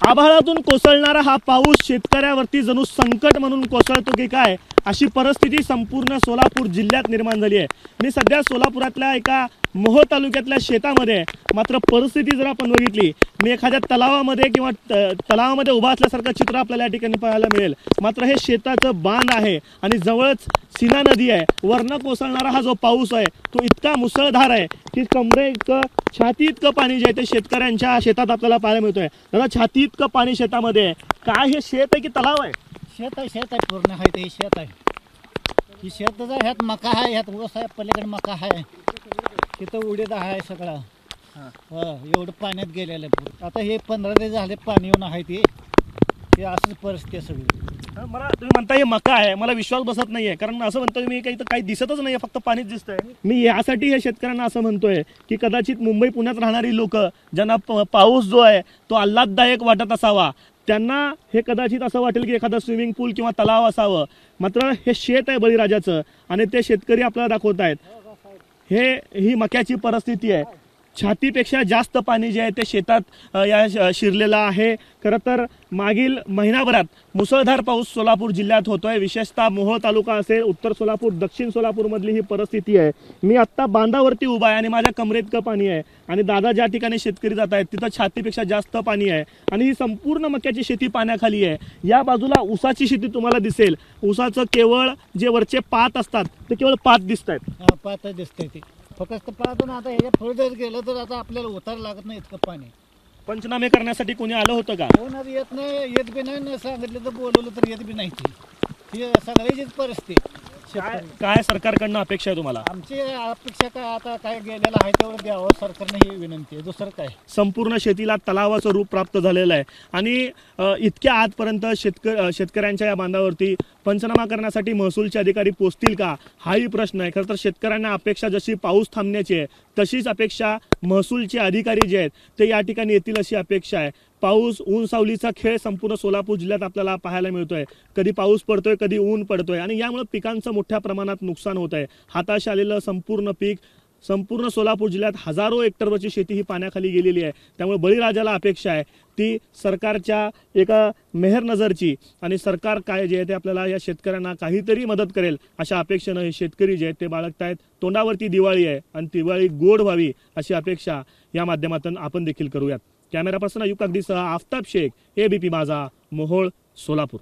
आभाळातून कोसळणारा हा पाऊस शेतकऱ्यावरती जणू संकट म्हणून कोसळतो की काय अशी परिस्थिती संपूर्ण सोलापूर जिल्ह्यात निर्माण झाली आहे। मी सध्या सोलापुरातल्या एका मोहोळ तालुक्यातल्या शेतामध्ये आहे। मात्र परिस्थिती जर आपण बघितली, मी एखाद्या तलावामध्ये किंवा तलावामध्ये उभा असल्यासारखं चित्र आपल्याला या ठिकाणी पाहायला मिळेल। मात्र हे शेताचं बांध आहे आणि जवळच सीना नदी आहे। वरनं कोसळणारा हा जो पाऊस आहे तो इतका मुसळधार आहे की कमरे इतकं, छाती इतकं पाणी जे आहे ते शेतकऱ्यांच्या शेतात आपल्याला पाहायला मिळतोय। दादा, छाती इतकं पाणी शेतामध्ये आहे, काय हे शेत आहे की तलाव आहे? शेत आहे पूर्ण आहे ते शेत आहे। ही शेताचा ह्यात मका आहे, ह्यात ऊस आहे, पलीकडे मका आहे, तिथं उडीद आहे सगळं। एवढं पाण्यात गेलेलं आहे। आता हे 15 दिवस झाले पाणी येऊन आहे ते असंच परिस्थिती आहे सगळी। मला तुम्ही म्हणता हे मका आहे, मला विश्वास बसत नाहीये, कारण असं म्हणतोय मी काही दिसतच नाहीये, फक्त पाणीच दिसतंय। मी यासाठी हे शेतकऱ्यांना असं म्हणतोय की कदाचित मुंबई पुण्यात राहणारी लोक ज्यांना पाऊस जो आहे तो आल्हाददायक वाटत असावा, त्यांना हे कदाचित असं वाटेल की एखादा स्विमिंग पूल किंवा तलाव असावं। मात्र हे शेत आहे बळीराजाचं आणि ते शेतकरी आपल्याला दाखवत आहेत। ही मक्याची परिस्थिती आहे। छातीपेक्षा जास्त पाणी जे आहे ते शेतात या शिरलेलं आहे। खरं तर मागील महिनाभरात मुसळधार पाऊस सोलापूर जिल्ह्यात होतोय। विशेषतः मोहोळ तालुका असेल, उत्तर सोलापूर, दक्षिण सोलापूरमधली ही परिस्थिती आहे। मी आत्ता बांधावरती उभा आहे आणि माझ्या कमरेइतकं पाणी आहे आणि दादा ज्या ठिकाणी शेतकरी जात आहेत तिथं छातीपेक्षा जास्त पाणी आहे आणि ही संपूर्ण मक्याची शेती पाण्याखाली आहे। या बाजूला ऊसाची शेती तुम्हाला दिसेल। ऊसाचं केवळ जे वरचे पात असतात ते केवळ पात दिसत आहेत। पात दिसतंय ते फक्त पाहतो ना। आता ह्याच्या पुढे जर गेलं तर आता आपल्याला उतार लागत नाही इतकं पाणी। पंचनामे करण्यासाठी कोणी आलं होतं का? कोणाला येत नाही, येत बी नाही, सांगितलं तर बोलवलं तर येत बी नाही। ही सगळ्याचीच परिस्थिती। काय सरकारकडनं अपेक्षा आहे तुम्हाला? आमची अपेक्षा काय, आता काय गेलेलं आहे तेवढं द्यावं सरकारने, ही विनंती आहे, दुसरं काय। संपूर्ण शेतीला तलावाचं रूप प्राप्त झालेलं आहे आणि इतक्या आजपर्यंत शेतकऱ्यांच्या या बांधावरती पंचनामा करण्यासाठी महसूलचे अधिकारी पोहोचतील का, हाही प्रश्न आहे। खरं तर शेतकऱ्यांना अपेक्षा जशी पाऊस थांबण्याची आहे तशीच अपेक्षा महसूलचे अधिकारी जे आहेत ते या ठिकाणी येतील अशी अपेक्षा आहे। पाऊस ऊन सावलीचा खेळ संपूर्ण सोलापूर जिल्ह्यात आपल्याला पाहायला मिळतोय। कधी पाऊस पडतोय, कधी ऊन पडतोय आणि यामुळे पिकांचं मोठ्या प्रमाणात नुकसान होत आहे। हाताशी आलेलं संपूर्ण पीक संपूर्ण सोलापूर जिल्ह्यात हजारो हेक्टरवरची शेती ही पाण्याखाली गेलेली आहे। त्यामुळे बळीराजाला अपेक्षा आहे ती सरकारच्या एका मेहर नजरची आणि सरकार काय जे आहे ते आपल्याला या शेतकऱ्यांना काहीतरी मदत करेल अशा अपेक्षेनं हे शेतकरी जे आहेत ते बाळगतायत। तोंडावरती दिवाळी आहे आणि दिवाळी गोड व्हावी अशी अपेक्षा या माध्यमातून आपण देखील करूयात। कॅमेरा पर्सन अयूब कागदीसह आफताब शेख, ABP माझा, मोहोळ, सोलापूर।